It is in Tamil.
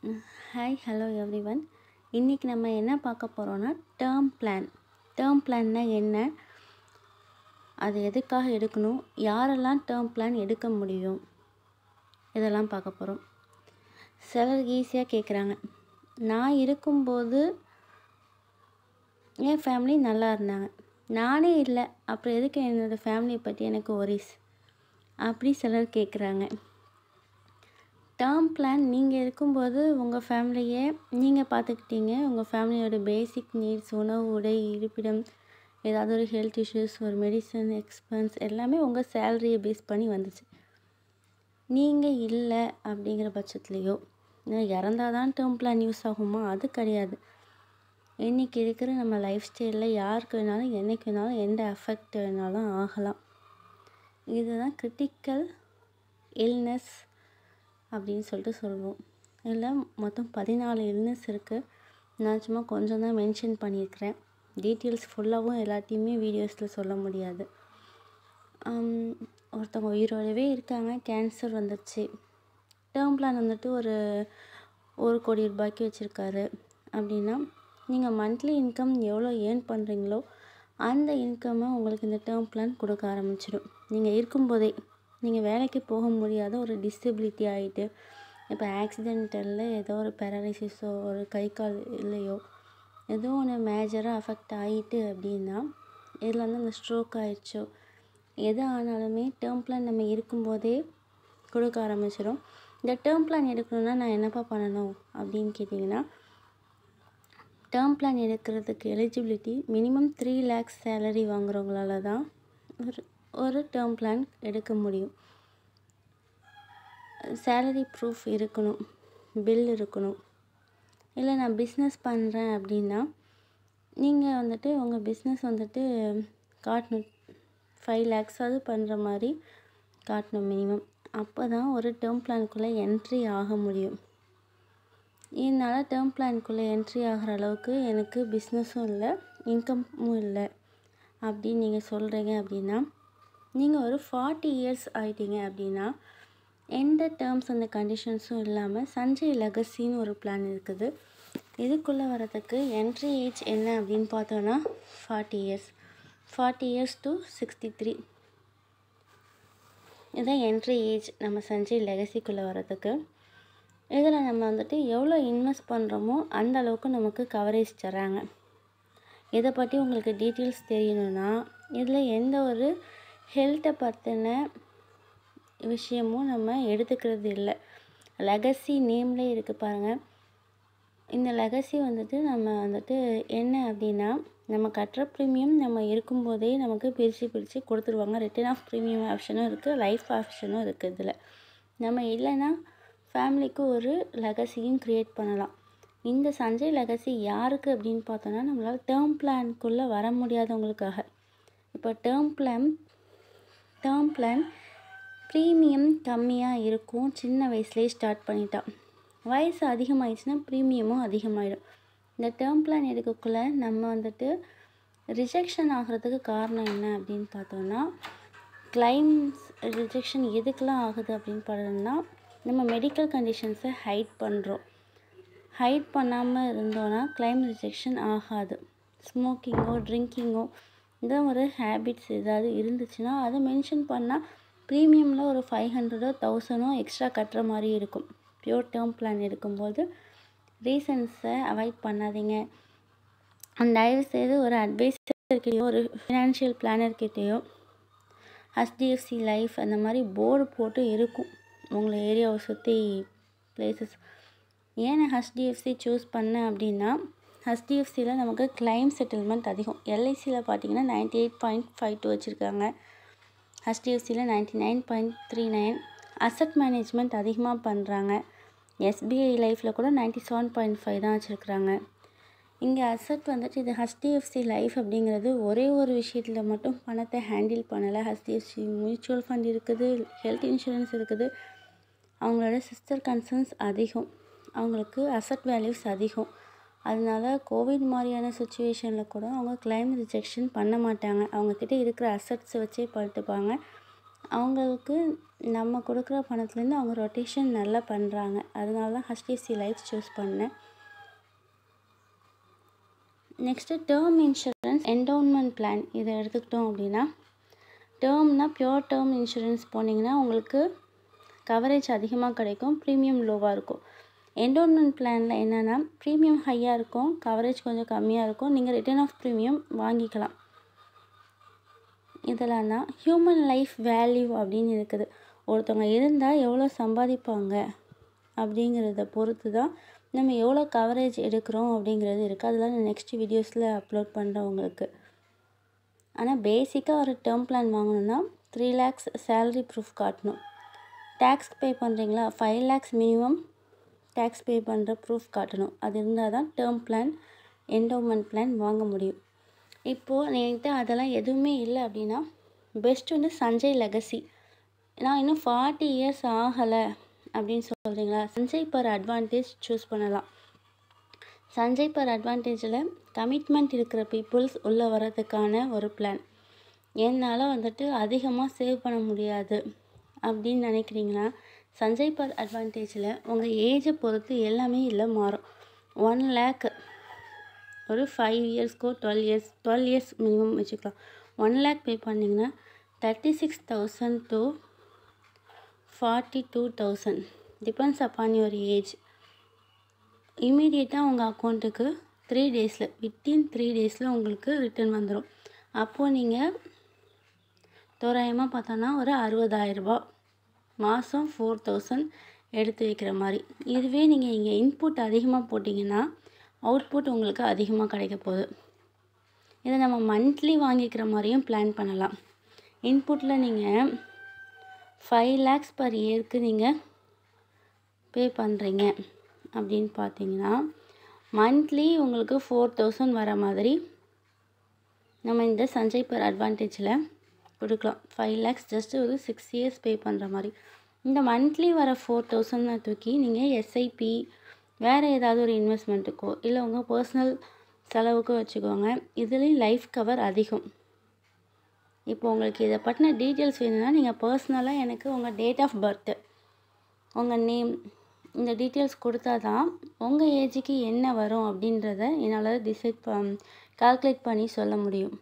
Hi hello everyone. இன்றைக்கி நம்ம என்ன பார்க்க போகிறோன்னா டேர்ம் பிளான். டேர்ம் பிளான்னா என்ன, அது எதுக்காக எடுக்கணும், யாரெல்லாம் டேர்ம் பிளான் எடுக்க முடியும், இதெல்லாம் பார்க்க போகிறோம். சிலர் ஈஸியாக கேட்குறாங்க, நான் இருக்கும்போது என் ஃபேமிலி நல்லா இருந்தாங்க, நானே இல்லை அப்புறம் எதுக்கு என்னோடய ஃபேமிலியை பற்றி எனக்கு ஒரிஸ் அப்படி சிலர் கேட்குறாங்க. டேர்ம் பிளான் நீங்கள் இருக்கும்போது உங்கள் ஃபேமிலியை நீங்கள் பார்த்துக்கிட்டீங்க. உங்கள் ஃபேமிலியோட பேசிக் நீட்ஸ், உணவு, உடை, இருப்பிடம், ஏதாவது ஒரு ஹெல்த் இஷ்யூஸ், ஒரு மெடிசன் எக்ஸ்பென்ஸ் எல்லாமே உங்கள் சேலரியை பேஸ் பண்ணி வந்துச்சு. நீங்கள் இல்லை அப்படிங்கிற பட்சத்துலேயோ இறந்தால் தான் டேர்ம் பிளான் யூஸ் ஆகுமா? அது கிடையாது. இன்றைக்கி இருக்கிற நம்ம லைஃப் ஸ்டைலில் யாருக்கு வேணாலும் என்றைக்கு வேணாலும் எந்த அஃபெக்ட் வேணாலும் ஆகலாம். இதுதான் கிரிட்டிக்கல் இல்னஸ் அப்படின்னு சொல்லிட்டு சொல்லுவோம். இதில் மொத்தம் 14 இல்னஸ் இருக்குது. நான் சும்மா கொஞ்சம் தான் மென்ஷன் பண்ணியிருக்கிறேன். டீட்டெயில்ஸ் ஃபுல்லாகவும் எல்லாத்தையுமே வீடியோஸில் சொல்ல முடியாது. ஒருத்தவங்க உயிரோடவே இருக்காங்க, கேன்சர் வந்துடுச்சு. டேர்ம் பிளான் வந்துட்டு ஒரு 1 கோடி ரூபாய்க்கு வச்சுருக்காரு அப்படின்னா, நீங்கள் மந்த்லி இன்கம் எவ்வளோ ஏர்ன் பண்ணுறீங்களோ அந்த இன்கம்மை உங்களுக்கு இந்த டேர்ம் பிளான் கொடுக்க ஆரம்பிச்சிடும். நீங்கள் இருக்கும்போதே நீங்கள் வேலைக்கு போக முடியாத ஒரு டிசபிலிட்டி ஆகிட்டு, இப்போ ஆக்சிடென்டலில் ஏதோ ஒரு பேரலைசிஸோ, ஒரு கை கால் இல்லையோ ஏதோ ஒன்று மேஜராக அஃபெக்ட் ஆகிட்டு அப்படின்னா, இதில் வந்து அந்த ஸ்ட்ரோக் ஆகிடுச்சோ எது ஆனாலுமே டேர்ம் பிளான் நம்ம இருக்கும்போதே கொடுக்க ஆரம்பிச்சிடும். இந்த டேர்ம் பிளான் எடுக்கணுன்னா நான் என்னப்பா பண்ணணும் அப்படின்னு கேட்டிங்கன்னா, டேர்ம் பிளான் எடுக்கிறதுக்கு எலிஜிபிலிட்டி மினிமம் 3 lakhs சேலரி வாங்குறவங்களால தான் ஒரு டேர்ம் பிளான் எடுக்க முடியும். சேலரி ப்ரூஃப் இருக்கணும், பில் இருக்கணும். இல்லை நான் பிஸ்னஸ் பண்ணுறேன் அப்படின்னா நீங்கள் வந்துட்டு உங்கள் பிஸ்னஸ் வந்துட்டு காட்டணும். 5 lakhs பண்ணுற மாதிரி காட்டணும் மினிமம். அப்போ தான் ஒரு டேர்ம் பிளானுக்குள்ளே என்ட்ரி ஆக முடியும். என்னால் டேர்ம் பிளானுக்குள்ளே என்ட்ரி ஆகிற அளவுக்கு எனக்கு பிஸ்னஸும் இல்லை, இன்கமும் இல்லை அப்படின்னு நீங்கள் சொல்கிறீங்க அப்படின்னா, நீங்கள் ஒரு 40 years ஆகிட்டீங்க அப்படின்னா எந்த டேர்ம்ஸ் அந்த கண்டிஷன்ஸும் இல்லாமல் சஞ்சய் லெகசின்னு ஒரு பிளான் இருக்குது. இதுக்குள்ளே வரதுக்கு என்ட்ரி ஏஜ் என்ன அப்படின்னு பார்த்தோன்னா 40 years. 40 years to 63 இதுதான் என்ட்ரி ஏஜ் நம்ம சஞ்சய் லெகசிக்குள்ளே வரதுக்கு. இதில் நம்ம வந்துட்டு எவ்வளோ இன்வெஸ்ட் பண்ணுறோமோ அந்த அளவுக்கு நமக்கு கவரேஜ் தராங்க. இதை பற்றி உங்களுக்கு டீட்டெயில்ஸ் தெரியணுன்னா, இதில் எந்த ஒரு ஹெல்த்தை பற்றின விஷயமும் நம்ம எடுத்துக்கிறது இல்லை. லெகசி நேம்லேயே இருக்குது பாருங்கள். இந்த லெகசி வந்துட்டு நம்ம வந்துட்டு என்ன அப்படின்னா, நம்ம கட்டுற ப்ரீமியம் நம்ம இருக்கும்போதே நமக்கு பிரித்து கொடுத்துருவாங்க. ரிட்டர்ன் ஆஃப் ப்ரீமியம் ஆப்ஷனும் இருக்குது, லைஃப் ஆப்ஷனும் இருக்குது. இதில் நம்ம இல்லைன்னா ஃபேமிலிக்கு ஒரு லெகசியும் க்ரியேட் பண்ணலாம். இந்த சஞ்சய் லெகசி யாருக்கு அப்படின்னு பார்த்தோன்னா, நம்மளால் டேர்ம் பிளான்குள்ளே வர முடியாதவங்களுக்காக. இப்போ டேர்ம் பிளான் ப்ரீமியம் கம்மியாக இருக்கும், சின்ன வயசுலேயே ஸ்டார்ட் பண்ணிட்டா. வயசு அதிகமாகிடுச்சுன்னா ப்ரீமியமும் அதிகமாகிடும். இந்த டேர்ம் பிளான் எடுக்கக்குள்ளே நம்ம வந்துட்டு ரிஜெக்ஷன் ஆகிறதுக்கு காரணம் என்ன அப்படின்னு பார்த்தோன்னா, கிளைம்ஸ் ரிஜெக்ஷன் எதுக்கெலாம் ஆகுது அப்படின்னு பார்த்தோம்னா, நம்ம மெடிக்கல் கண்டிஷன்ஸை ஹைட் பண்ணுறோம். ஹைட் பண்ணாமல் இருந்தோன்னா கிளைம் ரிஜெக்ஷன் ஆகாது. ஸ்மோக்கிங்கோ ட்ரிங்கிங்கோ இந்த ஒரு ஹேபிட்ஸ் ஏதாவது இருந்துச்சுன்னா அதை மென்ஷன் பண்ணால் ப்ரீமியமில் ஒரு 500 1000 எக்ஸ்ட்ரா கட்டுற மாதிரி இருக்கும். பியூர் டேர்ம் பிளான் எடுக்கும்போது ரீசன்ஸை அவாய்ட் பண்ணாதீங்க. தயவுசெய்து ஒரு அட்வைசர்கிட்டையோ ஒரு ஃபினான்ஷியல் பிளானர்கிட்டையோ HDFC லைஃப் அந்த மாதிரி போர்டு போட்டு இருக்கும் உங்களை ஏரியாவை சுற்றி பிளேசஸ். ஏன் நான் HDFC சூஸ் பண்ணேன் அப்படின்னா, HDFCயில் நமக்கு கிளைம் செட்டில்மெண்ட் அதிகம். LICயில் பார்த்தீங்கன்னா 98.52 வச்சுருக்காங்க, HDFCயில் 99.39. அசட் மேனேஜ்மெண்ட் அதிகமாக பண்ணுறாங்க. SBI லைஃப்பில் கூட 97.5 தான் வச்சுருக்குறாங்க. இங்கே அசட் வந்துட்டு இது HDFC லைஃப் அப்படிங்கிறது ஒரே ஒரு விஷயத்தில் மட்டும் பணத்தை ஹேண்டில் பண்ணலை. HDFC மியூச்சுவல் ஃபண்ட் இருக்குது, ஹெல்த் இன்சூரன்ஸ் இருக்குது. அவங்களோட சிஸ்டர் கன்சர்ன்ஸ் அதிகம், அவங்களுக்கு அசட் வேல்யூஸ் அதிகம். அதனால கோவிட் மாதிரியான சுச்சுவேஷனில் கூட அவங்க கிளைம் ரிஜெக்ஷன் பண்ண மாட்டாங்க. அவங்கக்கிட்ட இருக்கிற அசட்ஸை வச்சே பார்த்துப்பாங்க. அவங்களுக்கு நம்ம கொடுக்குற பணத்துலேருந்து அவங்க ரொட்டேஷன் நல்லா பண்ணுறாங்க. அதனால தான் HDFC லைஃப் சூஸ் பண்ணேன். Next term insurance endowment plan இதை எடுத்துக்கிட்டோம் அப்படின்னா, டேர்ம்னா பியோர் டேர்ம் இன்சூரன்ஸ் போனீங்கன்னா உங்களுக்கு கவரேஜ் அதிகமாக கிடைக்கும், ப்ரீமியம் லோவாக இருக்கும். என்டோன்மெண்ட் பிளானில் என்னென்னா ப்ரீமியம் ஹையாக இருக்கும், கவரேஜ் கொஞ்சம் கம்மியாக இருக்கும், நீங்கள் ரிட்டர்ன் ஆஃப் ப்ரீமியம் வாங்கிக்கலாம். இதெல்லாம் தான் ஹியூமன் லைஃப் வேல்யூ அப்படின்னு இருக்குது. ஒருத்தவங்க இருந்தால் எவ்வளோ சம்பாதிப்பாங்க அப்படிங்கிறத பொறுத்து தான் நம்ம எவ்வளோ கவரேஜ் எடுக்கிறோம் அப்படிங்கிறது இருக்குது. அதெல்லாம் நான் நெக்ஸ்ட் வீடியோஸில் அப்லோட் பண்ணுறேன் உங்களுக்கு. ஆனால் பேசிக்காக ஒரு டேர்ம் பிளான் வாங்கணுன்னா 3 lakhs சேலரி ப்ரூஃப் காட்டணும். டேக்ஸ் பே பண்ணுறீங்களா, 5 lakhs மினிமம் டேக்ஸ் பே பண்ணுற ப்ரூஃப் காட்டணும். அது இருந்தால் தான் டேர்ம் பிளான் என்டோமெண்ட் பிளான் வாங்க முடியும். இப்போது என்கிட்ட அதெல்லாம் எதுவுமே இல்லை அப்படின்னா பெஸ்ட் வந்து சஞ்சய் லெகசி. நான் இன்னும் 40 years ஆகலை அப்படின்னு சொல்கிறீங்களா, சஞ்சய் பர் அட்வான்டேஜ் சூஸ் பண்ணலாம். சஞ்சய் பர் அட்வான்டேஜில் கமிட்மெண்ட் இருக்கிற பீப்புள்ஸ் உள்ளே வர்றதுக்கான ஒரு பிளான். என்னால் வந்துட்டு அதிகமாக சேவ் பண்ண முடியாது அப்படின்னு நினைக்கிறீங்கன்னா சஞ்சய் பர் அட்வான்டேஜில் உங்கள் ஏஜை பொறுத்து எல்லாமே இல்லை மாறும். 1 lakh ஒரு 5 yearsக்கோ 12 years மினிமம் வச்சுக்கலாம். 1 lakh பே பண்ணிங்கன்னா 36,000 to 42,000 depends upon your age. இமீடியட்டாக உங்கள் அக்கௌண்ட்டுக்கு 3 daysல வித்தின் 3 daysல உங்களுக்கு ரிட்டர்ன் வந்துடும். அப்போது நீங்கள் தோராயமாக பார்த்தோன்னா ஒரு 60,000 ரூபா மாதம் 4,000 எடுத்து வைக்கிற மாதிரி. இதுவே நீங்கள் இங்கே இன்புட் அதிகமாக போட்டிங்கன்னா அவுட்புட் உங்களுக்கு அதிகமாக கிடைக்க போகுது. இதை நம்ம மந்த்லி வாங்கிக்கிற மாதிரியும் பிளான் பண்ணலாம். இன்புட்டில் நீங்கள் 5 lakhs பர் இயருக்கு நீங்கள் பே பண்ணுறீங்க அப்படின்னு பார்த்தீங்கன்னா மந்த்லி உங்களுக்கு 4,000 வர மாதிரி நம்ம இந்த சஞ்சய் பர் அட்வான்டேஜில் கொடுக்கலாம். 5 lakhs ஜஸ்ட்டு ஒரு 6 years பே பண்ணுற மாதிரி. இந்த மந்த்லி வர 4,000 தூக்கி நீங்கள் எஸ்ஐபி வேறு ஏதாவது ஒரு இன்வெஸ்ட்மெண்ட்டுக்கோ இல்லை உங்கள் பர்சனல் செலவுக்கோ வச்சுக்கோங்க. இதுலேயும் லைஃப் கவர் அதிகம். இப்போ உங்களுக்கு இதை பற்றின டீட்டெயில்ஸ் வேணும்னா நீங்கள் பர்சனலாக எனக்கு உங்கள் டேட் ஆஃப் பர்த்து, உங்கள் நேம், இந்த டீட்டெயில்ஸ் கொடுத்தா தான் உங்கள் ஏஜுக்கு என்ன வரும் அப்படின்றத என்னால் கால்குலேட் பண்ணி சொல்ல முடியும்.